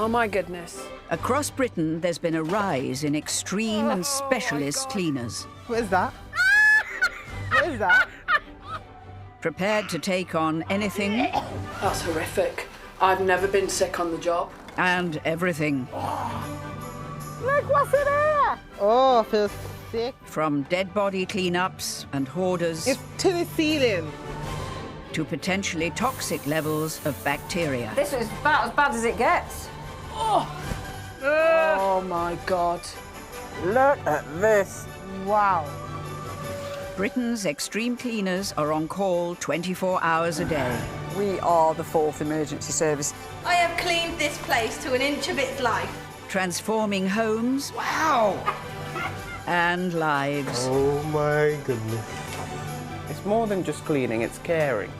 Oh, my goodness. Across Britain, there's been a rise in extreme and specialist cleaners. What is that? What is that? Prepared to take on anything That's horrific. I've never been sick on the job. and everything. Look, what's in here? Oh, I feel sick. From dead body cleanups and hoarders It's to the ceiling. to potentially toxic levels of bacteria. This is about as bad as it gets. Oh, my God. Look at this. Wow. Britain's extreme cleaners are on call 24 hours a day. We are the 4th emergency service. I have cleaned this place to an inch of its life. Transforming homes and lives. Oh my goodness. It's more than just cleaning, it's caring.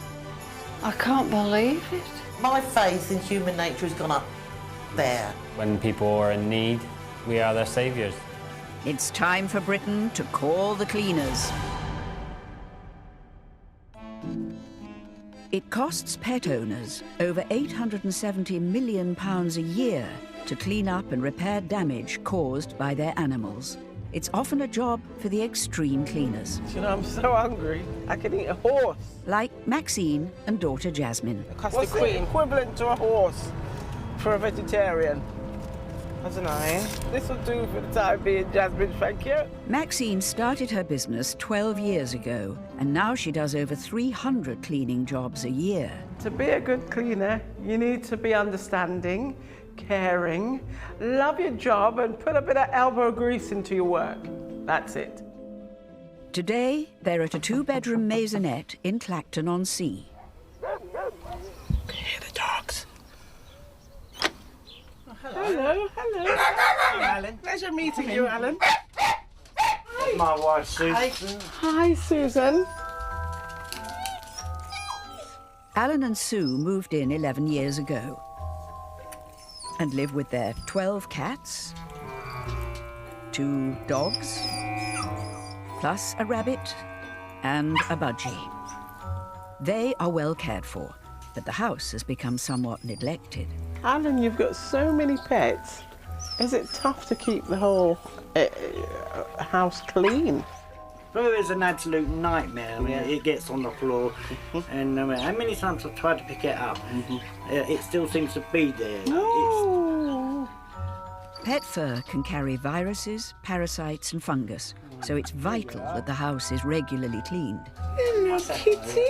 I can't believe it. My faith in human nature has gone up there. When people are in need, we are their saviours. It's time for Britain to call the cleaners. It costs pet owners over £870 million a year to clean up and repair damage caused by their animals. It's often a job for the extreme cleaners, You know, I'm so hungry. I could eat a horse. like Maxine and daughter Jasmine. What's the equivalent to a horse for a vegetarian? I don't know. This will do for the time being, Jasmine, thank you. Maxine started her business 12 years ago, and now she does over 300 cleaning jobs a year. To be a good cleaner, you need to be understanding, caring, love your job, and put a bit of elbow grease into your work. That's it. Today, they're at a 2-bedroom maisonette in Clacton-on-Sea. Hear the dogs. Hello, hello. Hi, Alan. Pleasure meeting you, Alan. My wife, Susan. Hi, Susan. Alan and Sue moved in 11 years ago and live with their 12 cats, 2 dogs, plus a rabbit and a budgie. They are well cared for, but the house has become somewhat neglected. Alan, you've got so many pets. Is it tough to keep the whole house clean? Well, it's an absolute nightmare. I mean, it gets on the floor, and how many times I've tried to pick it up, it still seems to be there. Oh. Pet fur can carry viruses, parasites and fungus, so it's vital that the house is regularly cleaned. Hello, kitty.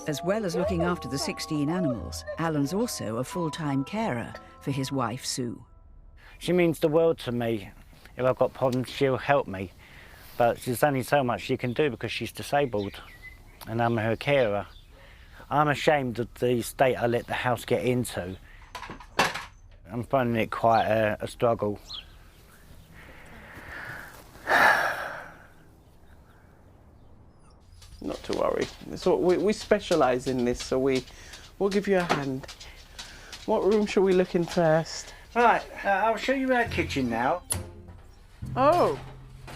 As well as looking after the 16 animals, Alan's also a full-time carer for his wife, Sue. She means the world to me. If I've got problems, she'll help me. But there's only so much she can do because she's disabled, and I'm her carer. I'm ashamed of the state I let the house get into. I'm finding it quite a struggle. Not to worry. So we specialise in this, so we'll give you a hand. What room shall we look in first? Right, I'll show you our kitchen now. Oh.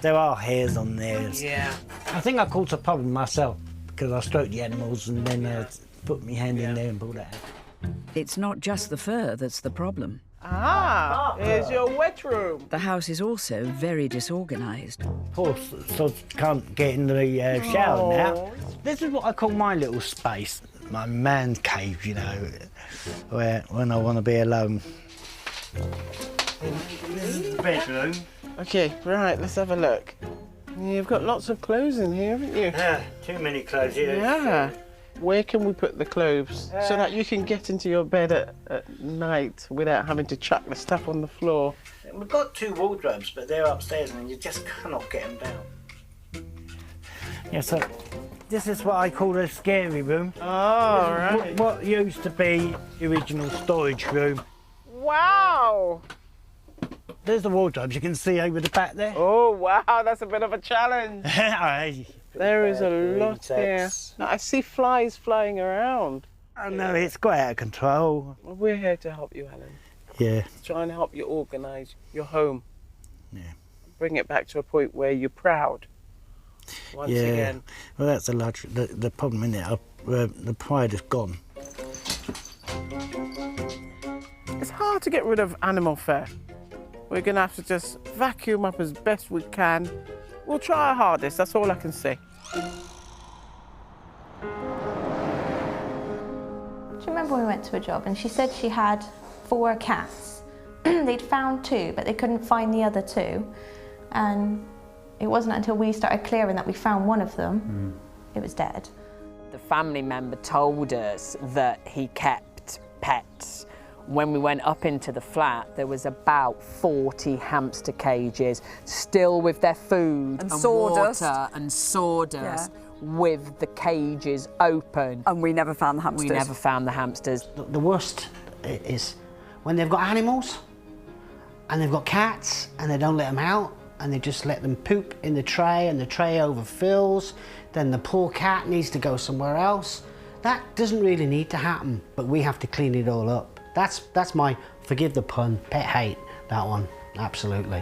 There are hairs on there. Yeah. I think I caused a problem myself because I stroked the animals and then put my hand in there and pulled it out. It's not just the fur that's the problem. Ah, here's your wet room. The house is also very disorganised. Poor sod can't get in the shower now. This is what I call my little space, my man cave, you know, where when I want to be alone. This is the bedroom. Okay, right, let's have a look. You've got lots of clothes in here, haven't you? Yeah, too many clothes here. Yeah. Where can we put the clothes so that you can get into your bed at night without having to chuck the stuff on the floor? We've got 2 wardrobes, but they're upstairs and you just cannot get them down. Yeah, so this is what I call a scary room. Oh, right. What used to be the original storage room. Wow! There's the wardrobes you can see over the back there. Oh, wow, that's a bit of a challenge. There is a lot here. Now, I see flies flying around. I know, it's quite out of control. Well, we're here to help you, Alan. Yeah. Try and help you organise your home. Yeah. Bring it back to a point where you're proud. Once again. Well, that's the problem, isn't it? The pride is gone. It's hard to get rid of animal fur. We're going to have to just vacuum up as best we can. We'll try our hardest, that's all I can say. Do you remember when we went to a job and she said she had 4 cats? They'd found 2, but they couldn't find the other 2. And it wasn't until we started clearing that we found one of them. It was dead. The family member told us that he kept pets. When we went up into the flat, there was about 40 hamster cages, still with their food And sawdust. water and sawdust, with the cages open. And we never found the hamsters. We never found the hamsters. The worst is when they've got animals and they've got cats and they don't let them out and they just let them poop in the tray and the tray overfills, then the poor cat needs to go somewhere else. That doesn't really need to happen, but we have to clean it all up. That's my, forgive the pun, pet hate, that one, absolutely.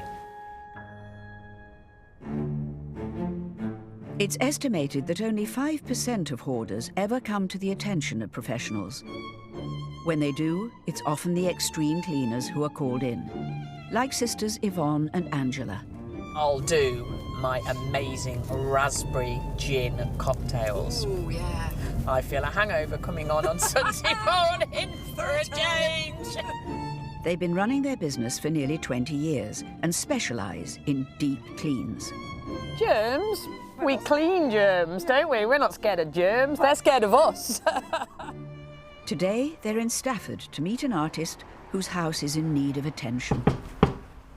It's estimated that only 5% of hoarders ever come to the attention of professionals. When they do, it's often the extreme cleaners who are called in, like sisters Yvonne and Angela. I'll do my amazing raspberry gin cocktails. Oh, yeah. I feel a hangover coming on Sunday morning for a change. They've been running their business for nearly 20 years and specialise in deep cleans. Germs? We clean germs, don't we? We're not scared of germs, they're scared of us. Today, they're in Stafford to meet an artist whose house is in need of attention.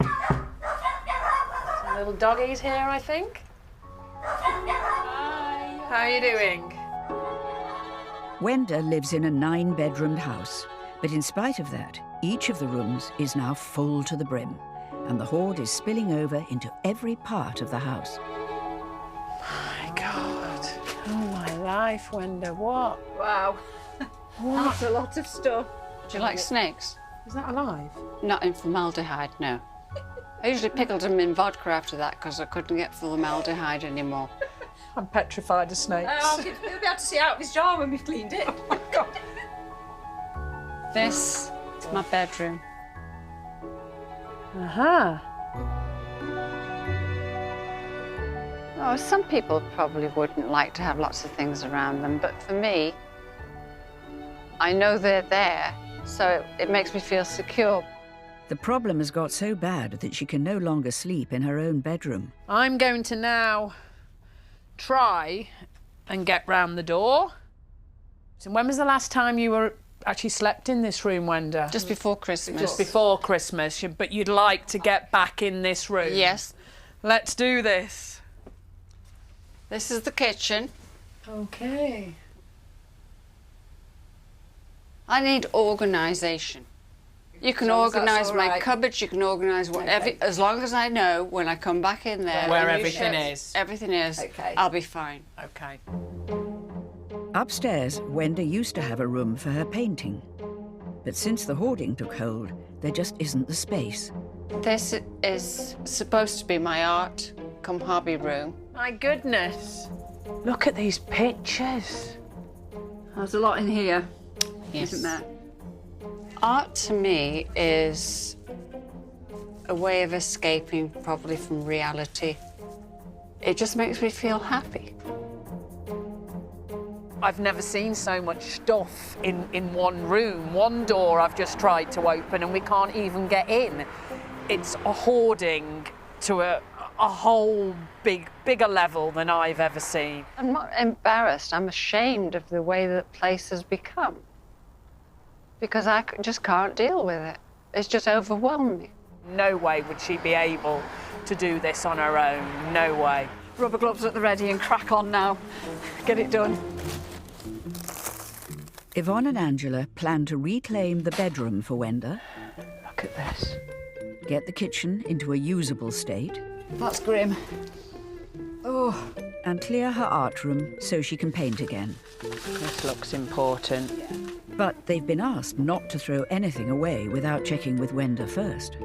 Some little doggies here, I think. Hi. How are you doing? Wenda lives in a 9-bedroomed house, but in spite of that, each of the rooms is now full to the brim, and the hoard is spilling over into every part of the house. My God. Oh, my life, Wenda, what? Wow. That's a lot of stuff. Do you like snakes? Is that alive? Not in formaldehyde, no. I usually pickled them in vodka after that because I couldn't get formaldehyde anymore. I'm petrified of snakes. He'll be able to see out of his jar when we've cleaned it. Oh, my God. This is my bedroom. Oh, some people probably wouldn't like to have lots of things around them, but for me, I know they're there, so it makes me feel secure. The problem has got so bad that she can no longer sleep in her own bedroom. I'm going to now try and get round the door. So when was the last time you were actually slept in this room, Wenda? Just before Christmas. Just before Christmas, but you'd like to get back in this room? Yes. Let's do this. This is the kitchen. Okay. I need organisation. You can organise my cupboards, you can organise whatever, as long as I know when I come back in there. Where everything is. Everything is. Okay. I'll be fine. Okay. Upstairs, Wenda used to have a room for her painting. But since the hoarding took hold, there just isn't the space. This is supposed to be my art, come hobby room. My goodness. Look at these pictures. There's a lot in here, Yes. isn't there? Art to me is a way of escaping probably from reality. It just makes me feel happy. I've never seen so much stuff in one room. One door I've just tried to open and we can't even get in. It's a hoarding to a whole bigger level than I've ever seen. I'm not embarrassed. I'm ashamed of the way that place has become. Because I just can't deal with it. It's just overwhelming. No way would she be able to do this on her own. No way. Rubber gloves at the ready and crack on now. Get it done. Yvonne and Angela plan to reclaim the bedroom for Wenda. Look at this. Get the kitchen into a usable state. That's grim. Oh. And clear her art room so she can paint again. This looks important. Yeah. But they've been asked not to throw anything away without checking with Wenda first.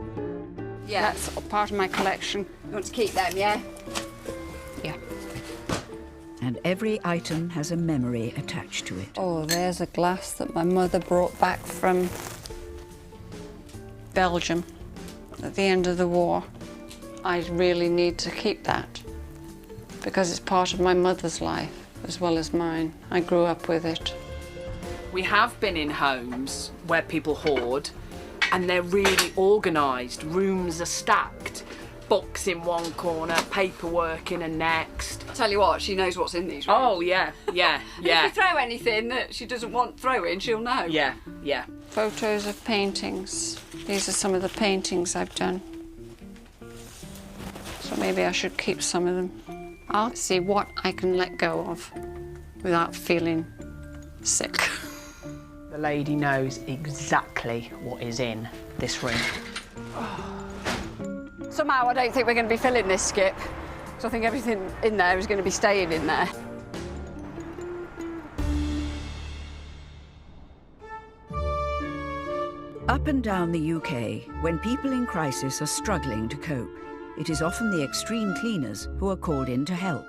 Yeah. That's part of my collection. You want to keep them, yeah? Yeah. And every item has a memory attached to it. Oh, there's a glass that my mother brought back from Belgium at the end of the war. I really need to keep that because it's part of my mother's life as well as mine. I grew up with it. We have been in homes where people hoard and they're really organised. Rooms are stacked, books in one corner, paperwork in a next. I tell you what, she knows what's in these rooms. Oh, yeah, yeah, yeah. If you throw anything that she doesn't want throwing, she'll know. Yeah, yeah. Photos of paintings. These are some of the paintings I've done. So maybe I should keep some of them. I'll see what I can let go of without feeling sick. The lady knows exactly what is in this room. Somehow I don't think we're going to be filling this skip. So I think everything in there is going to be staying in there. Up and down the UK, when people in crisis are struggling to cope, it is often the extreme cleaners who are called in to help.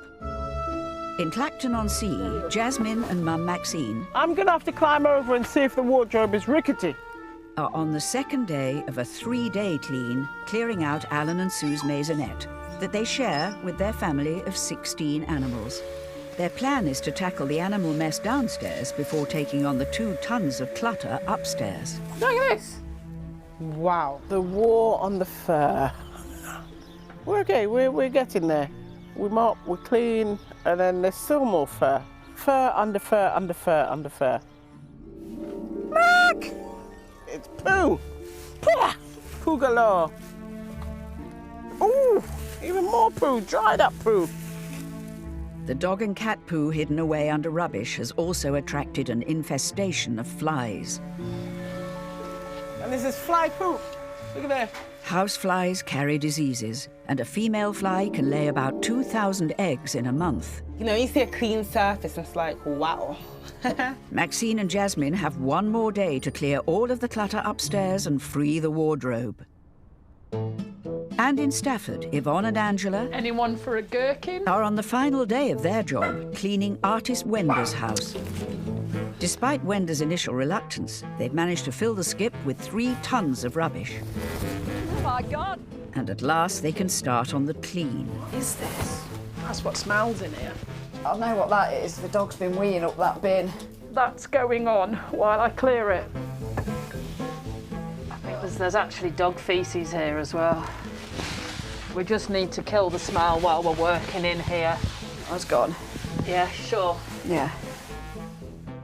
In Clacton-on-Sea, Jasmine and Mum Maxine I'm going to have to climb over and see if the wardrobe is rickety. are on the second day of a 3-day clean, clearing out Alan and Sue's maisonette that they share with their family of 16 animals. Their plan is to tackle the animal mess downstairs before taking on the 2 tons of clutter upstairs. Look at this. Wow, the war on the fur. We're okay, we're getting there. We mop, we clean, and then there's still more fur. Fur, under fur, under fur, under fur. Look! It's poo. Pah! Poo galore. Ooh, even more poo, dried up poo. The dog and cat poo hidden away under rubbish has also attracted an infestation of flies. And this is fly poop. Look at there. Houseflies carry diseases, and a female fly can lay about 2,000 eggs in a month. You know, you see a clean surface and it's like, wow. Maxine and Jasmine have 1 more day to clear all of the clutter upstairs and free the wardrobe. And in Stafford, Yvonne and Angela Anyone for a gherkin? are on the final day of their job, cleaning artist Wenda's house. Despite Wenda's initial reluctance, they've managed to fill the skip with 3 tons of rubbish. Oh my God. And at last they can start on the clean. What is this? That's what smells in here. I know what that is. The dog's been weeing up that bin. That's going on while I clear it. I think there's actually dog faeces here as well. We just need to kill the smell while we're working in here. That's gone. Yeah, sure. Yeah.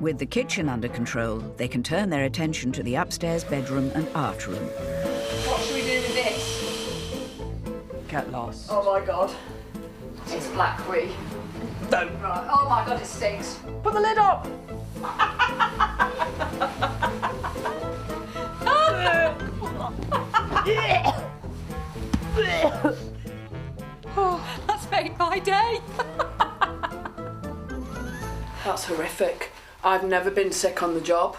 With the kitchen under control, they can turn their attention to the upstairs bedroom and art room. What should we do with this? Get lost. Oh my God. It's black wee. Don't. Right. Oh my God, it stinks. Put the lid up! Oh, that's made my day. That's horrific. I've never been sick on the job.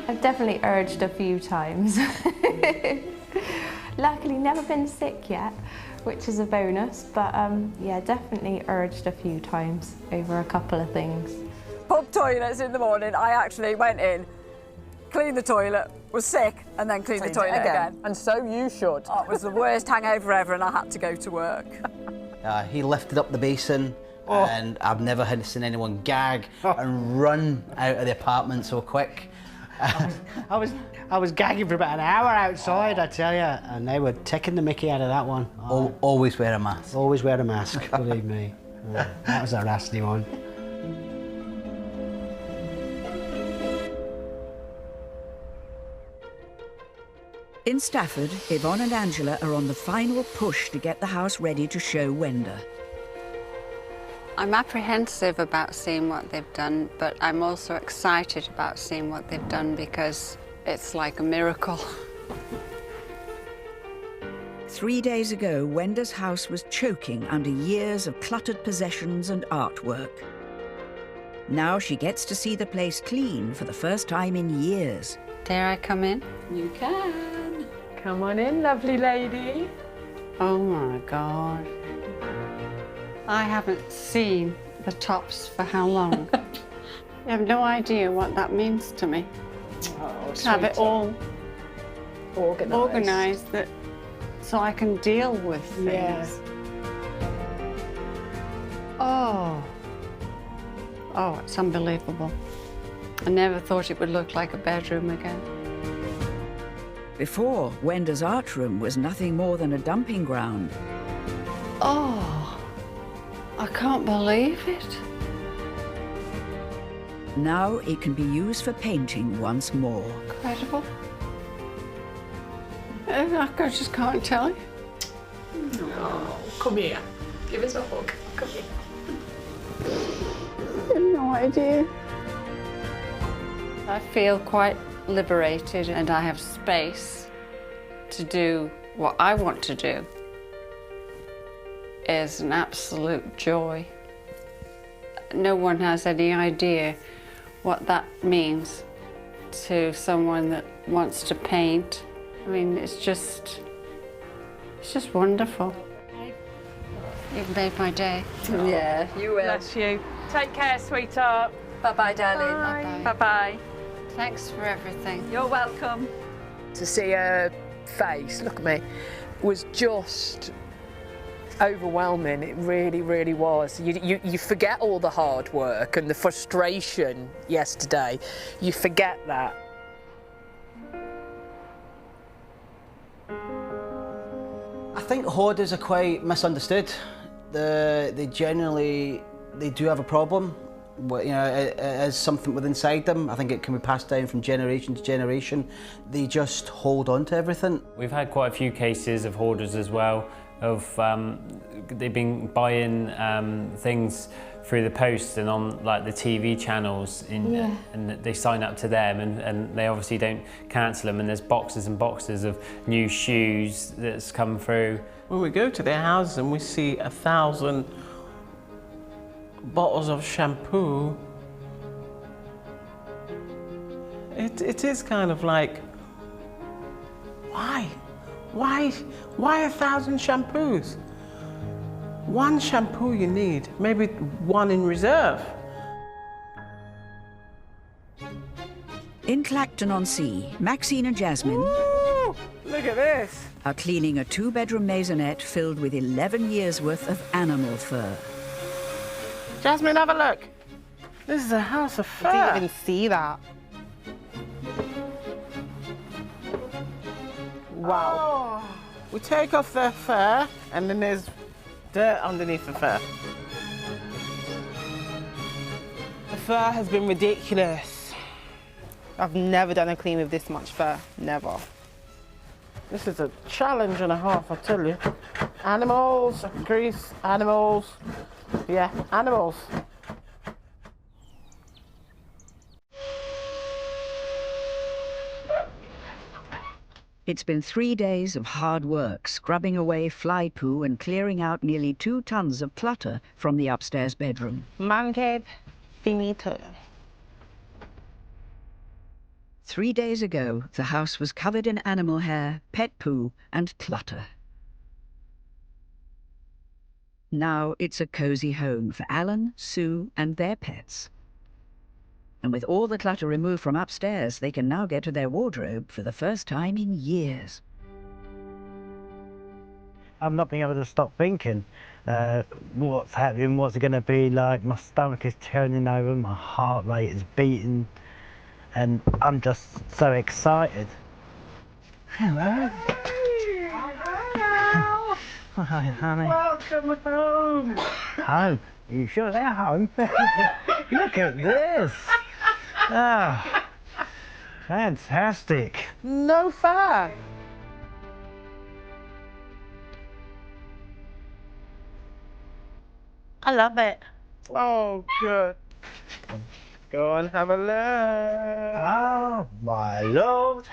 I've definitely urged a few times. Luckily, never been sick yet, which is a bonus, but yeah, definitely urged a few times over a couple of things. Pub toilets in the morning, I actually went in, cleaned the toilet, was sick, and then cleaned the toilet again. And so you should. Oh, it was the worst hangover ever, and I had to go to work. He lifted up the basin, and I've never seen anyone gag and run out of the apartment so quick. I was gagging for about an hour outside, I tell you, and they were taking the mickey out of that one. Always wear a mask. Always wear a mask, believe me. That was a nasty one. In Stafford, Yvonne and Angela are on the final push to get the house ready to show Wenda. I'm apprehensive about seeing what they've done, but I'm also excited about seeing what they've done because it's like a miracle. 3 days ago, Wenda's house was choking under years of cluttered possessions and artwork. Now she gets to see the place clean for the first time in years. Dare I come in? You can. Come on in, lovely lady. Oh my God. I haven't seen the tops for how long? You have no idea what that means to me. to have it all organised. organised that so I can deal with things. Yeah. Oh, it's unbelievable. I never thought it would look like a bedroom again. Before, Wenda's art room was nothing more than a dumping ground. Oh, I can't believe it. Now it can be used for painting once more. Incredible. I just can't tell you. Oh, come here. Give us a hug. Come here. I have no idea. I feel quite liberated and I have space to do what I want to do. Is an absolute joy. No one has any idea what that means to someone that wants to paint. I mean, it's just wonderful. You've made my day. Yeah, you will. Bless you. Take care, sweetheart. Bye-bye, darling. Bye-bye. Bye-bye. Thanks for everything. You're welcome. To see her face, look at me, was just overwhelming. It really, really was. You forget all the hard work and the frustration yesterday. You forget that. I think hoarders are quite misunderstood. They generally do have a problem. You know, it is something within inside them. I think it can be passed down from generation to generation. They just hold on to everything. We've had quite a few cases of hoarders as well, of they've been buying things through the post and on like the TV channels, and they sign up to them, and they obviously don't cancel them, and there's boxes and boxes of new shoes that's come through. When we go to their houses and we see 1,000 bottles of shampoo, it is kind of like, why 1,000 shampoos? One shampoo you need, maybe one in reserve. In Clacton-on-Sea, Maxine and Jasmine Look at this. are cleaning a 2-bedroom maisonette filled with 11 years' worth of animal fur. Jasmine, have a look. This is a house of fur. I didn't even see that. Wow. Oh. We take off the fur and then there's dirt underneath the fur. The fur has been ridiculous. I've never done a clean with this much fur. Never. This is a challenge and a half, I tell you. Animals, grease, animals. Yeah, animals. It's been 3 days of hard work, scrubbing away fly poo and clearing out nearly 2 tons of clutter from the upstairs bedroom. Man cave, finito. 3 days ago, the house was covered in animal hair, pet poo, and clutter. Now it's a cosy home for Alan, Sue, and their pets. And with all the clutter removed from upstairs, they can now get to their wardrobe for the first time in years. I'm not being able to stop thinking, what's happening, what's it going to be like. My stomach is turning over, my heart rate is beating, and I'm just so excited. Hello. Hi, honey. Welcome home. Home? Are you sure they're home? Look at this. Oh, fantastic. No fur. I love it. Oh, good. Go and have a look. Oh, my Lord.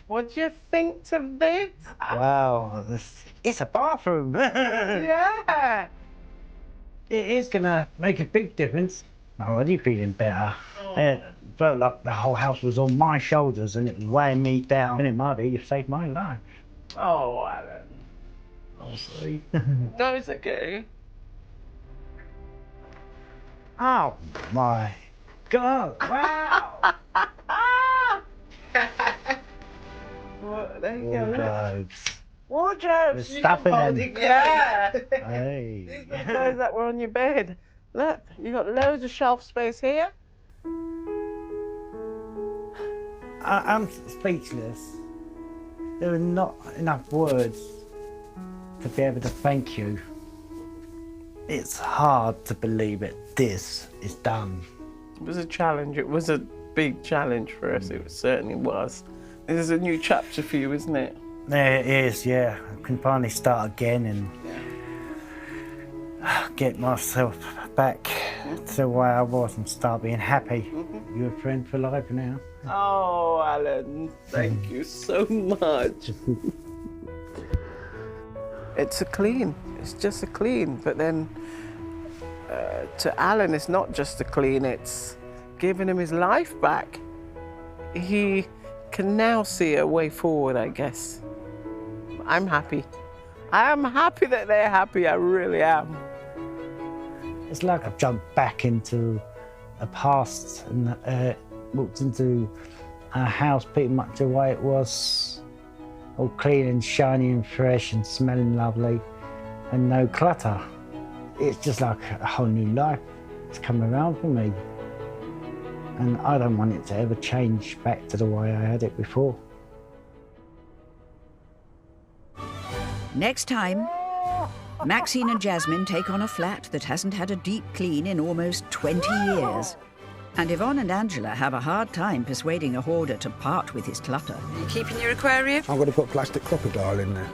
What do you think of this? Wow, it's a bathroom. Yeah. It is going to make a big difference. I'm already feeling better. It felt like the whole house was on my shoulders and it was weighing me down. And it might be you saved my life. Oh, Alan. Oh, sorry. No, it's okay. Oh, my God. Wow. There you go. Wardrobes. Wardrobes. We're stuffing them. Yeah. Hey. These are those that were on your bed. Look, you got loads of shelf space here. I'm speechless. There are not enough words to be able to thank you. It's hard to believe it. This is done. It was a challenge. It was a big challenge for us. It certainly was. This is a new chapter for you, isn't it? There it is, yeah. I can finally start again and get myself back to the way I was and start being happy. You're a friend for life now. Oh, Alan, thank you so much. It's a clean. It's just a clean. But then to Alan, it's not just a clean. It's giving him his life back. He can now see a way forward, I guess. I'm happy. I'm happy that they're happy. I really am. It's like I've jumped back into a past and walked into a house pretty much the way it was, all clean and shiny and fresh and smelling lovely and no clutter. It's just like a whole new life. It's come around for me. And I don't want it to ever change back to the way I had it before. Next time, Maxine and Jasmine take on a flat that hasn't had a deep clean in almost 20 years. And Yvonne and Angela have a hard time persuading a hoarder to part with his clutter. Are you keeping your aquarium? I'm going to put plastic crocodile in there.